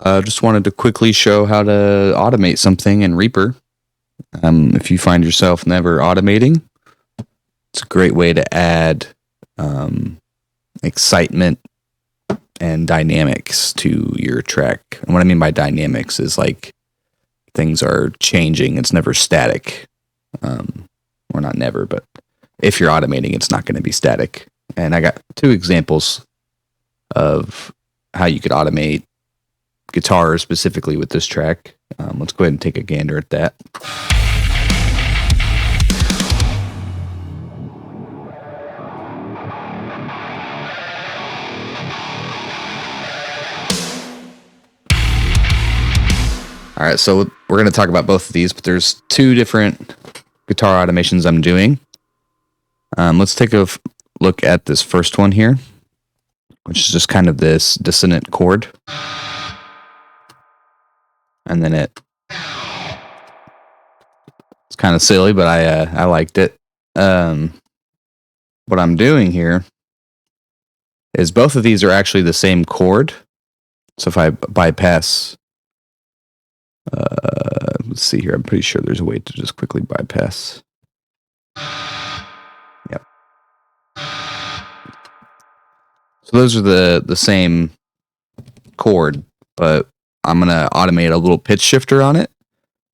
Just wanted to quickly show how to automate something in Reaper. If you find yourself never automating, it's a great way to add excitement and dynamics to your track. And what I mean by dynamics is like things are changing. It's never static. Or not never, but if you're automating, it's not going to be static. And I got two examples of how you could automate guitar specifically with this track. Let's go ahead and take a gander at that. All right, so we're going to talk about both of these, but there's two different guitar automations I'm doing. Let's take a look at this first one here, which is just kind of this dissonant chord. And then it's kind of silly, but I liked it. What I'm doing here is both of these are actually the same chord. So if I bypass, let's see here. I'm pretty sure there's a way to just quickly bypass. Yep. So those are the same chord, but I'm going to automate a little pitch shifter on it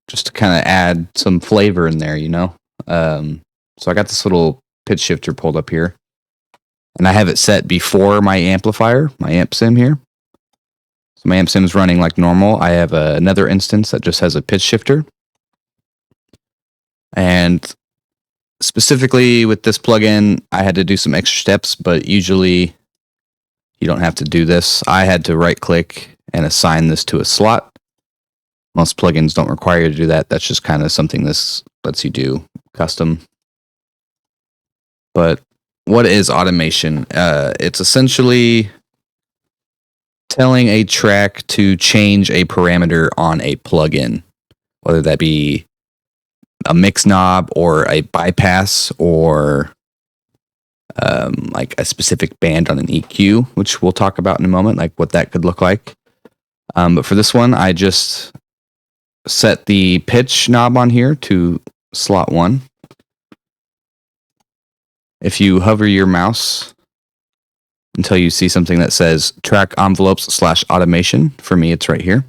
just to kind of add some flavor in there, you know? So I got this little pitch shifter pulled up here, and I have it set before my amplifier, my amp sim here. So my amp sim is running like normal. I have another instance that just has a pitch shifter. And specifically with this plugin, I had to do some extra steps, but usually you don't have to do this. I had to right click and assign this to a slot. Most plugins don't require you to do that. That's just kind of something this lets you do custom. But what is automation? It's essentially telling a track to change a parameter on a plugin, whether that be a mix knob or a bypass or like a specific band on an EQ, which we'll talk about in a moment, like what that could look like. But for this one, I just set the pitch knob on here to slot 1. If you hover your mouse until you see something that says track envelopes / automation, for me, it's right here.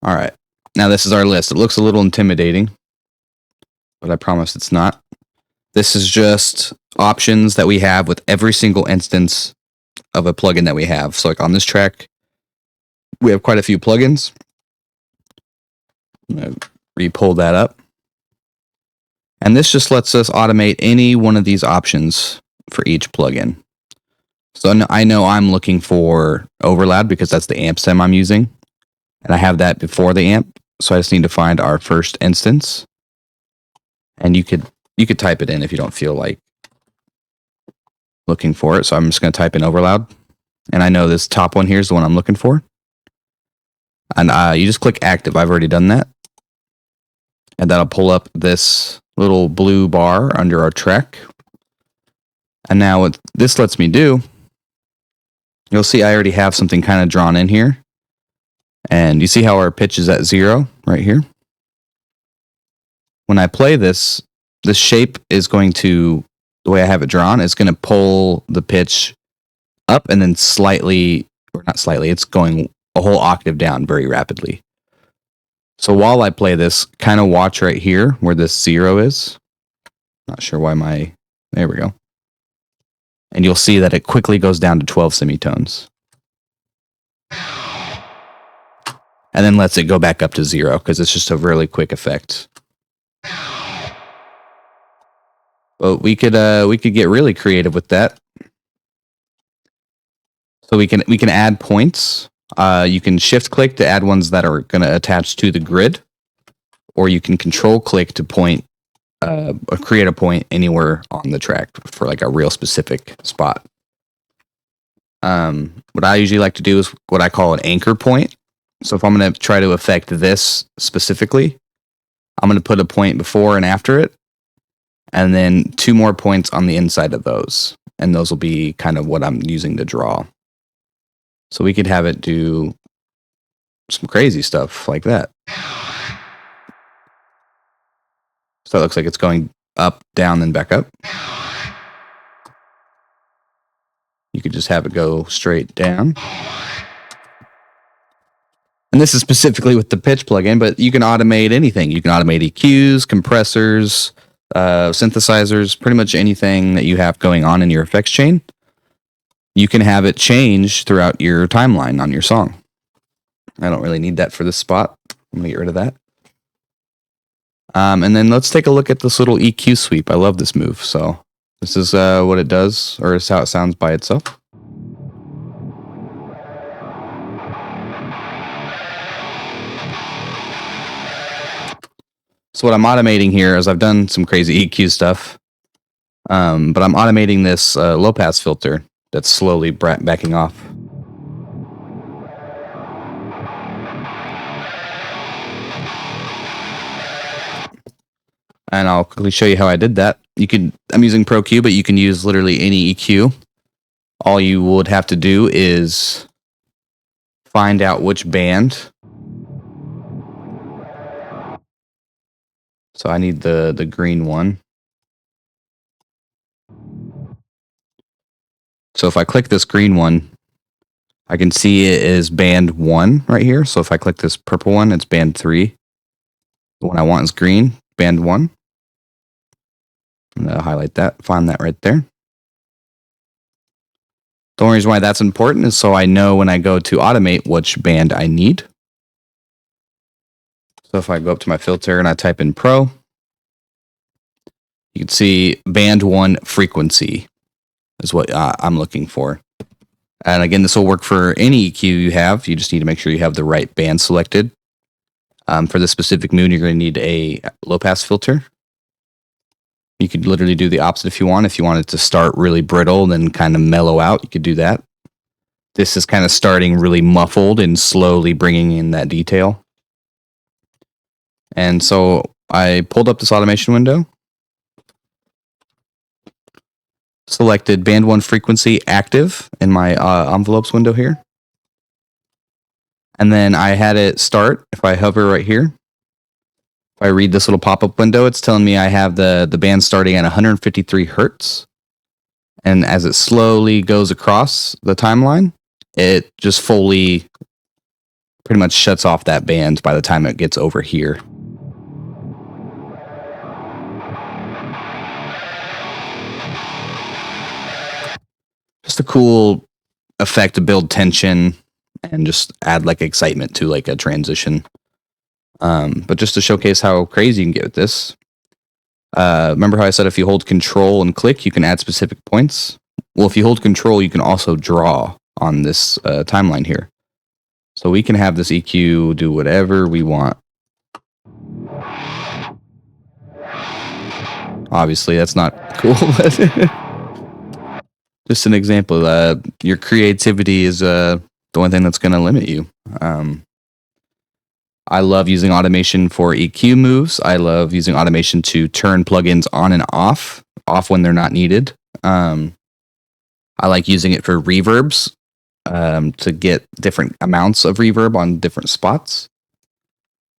All right. Now this is our list. It looks a little intimidating, but I promise it's not. This is just options that we have with every single instance of a plugin that we have. So like on this track, we have quite a few plugins. I'm going to re-pull that up. And this just lets us automate any one of these options for each plugin. So I know I'm looking for overloud because that's the amp sim I'm using. And I have that before the amp. So I just need to find our first instance. And you could type it in if you don't feel like looking for it. So I'm just going to type in overloud. And I know this top one here is the one I'm looking for. And you just click active. I've already done that. And that'll pull up this little blue bar under our track. And now what this lets me do, you'll see I already have something kind of drawn in here. And you see how our pitch is at 0 right here? When I play this, the shape is going to, the way I have it drawn, is going to pull the pitch up and then slightly, or not slightly, it's going a whole octave down very rapidly. So while I play this, kind of watch right here where this 0 is. Not sure why there we go. And you'll see that it quickly goes down to 12 semitones. And then lets it go back up to 0 because it's just a really quick effect. But we could get really creative with that. So we can add points. You can shift click to add ones that are going to attach to the grid, or you can control click to point or create a point anywhere on the track for like a real specific spot. What I usually like to do is what I call an anchor point. So if I'm going to try to affect this specifically, I'm going to put a point before and after it, and then 2 more points on the inside of those. and those will be kind of what I'm using to draw. So we could have it do some crazy stuff like that. So it looks like it's going up, down, then back up. You could just have it go straight down. And this is specifically with the pitch plugin, but you can automate anything. You can automate EQs, compressors, synthesizers, pretty much anything that you have going on in your effects chain. You can have it change throughout your timeline on your song. I don't really need that for this spot. I'm going to get rid of that. And then let's take a look at this little EQ sweep. I love this move. So this is what it does, or is how it sounds by itself. So what I'm automating here is I've done some crazy EQ stuff, but I'm automating this low pass filter that's slowly backing off. And I'll quickly show you how I did that. I'm using Pro Q, but you can use literally any EQ. All you would have to do is find out which band. So I need the green one. So if I click this green one, I can see it is band 1 right here. So if I click this purple one, it's band 3. The one I want is green, band 1. I'm going to highlight that, find that right there. The only reason why that's important is so I know when I go to automate which band I need. So if I go up to my filter and I type in Pro, you can see band 1 frequency is what I'm looking for. And again, this will work for any EQ you have. You just need to make sure you have the right band selected. For this specific mood, you're going to need a low pass filter. You could literally do the opposite if you want. If you want it to start really brittle and then kind of mellow out, you could do that. This is kind of starting really muffled and slowly bringing in that detail. And so I pulled up this automation window, selected band 1 frequency active in my envelopes window here. And then I had it start. If I hover right here, if I read this little pop-up window, it's telling me I have the band starting at 153 hertz. And as it slowly goes across the timeline, it just fully pretty much shuts off that band by the time it gets over here. Just a cool effect to build tension and just add like excitement to like a transition. But just to showcase how crazy you can get with this. Remember how I said if you hold control and click, you can add specific points? Well, if you hold control, you can also draw on this timeline here. So we can have this EQ do whatever we want. Obviously, that's not cool, but just an example. Your creativity is the only thing that's going to limit you. I love using automation for EQ moves. I love using automation to turn plugins on and off when they're not needed. I like using it for reverbs to get different amounts of reverb on different spots.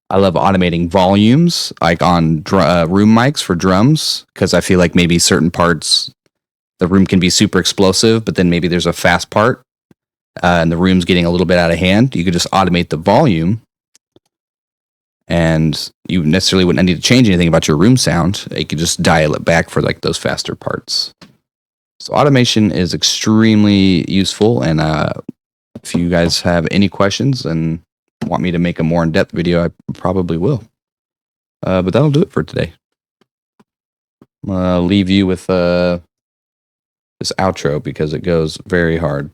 I love automating volumes, like on room mics for drums, because I feel like maybe certain parts, the room can be super explosive, but then maybe there's a fast part and the room's getting a little bit out of hand. You could just automate the volume, and you necessarily wouldn't need to change anything about your room sound. You could just dial it back for like those faster parts. So automation is extremely useful, and if you guys have any questions and want me to make a more in-depth video, I probably will. But that'll do it for today. I'll leave you with this outro because it goes very hard.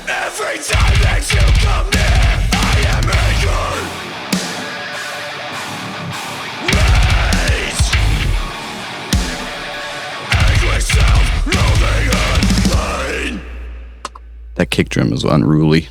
Every time that you come near, I am angry. Rage, anguish. That kick drum is unruly.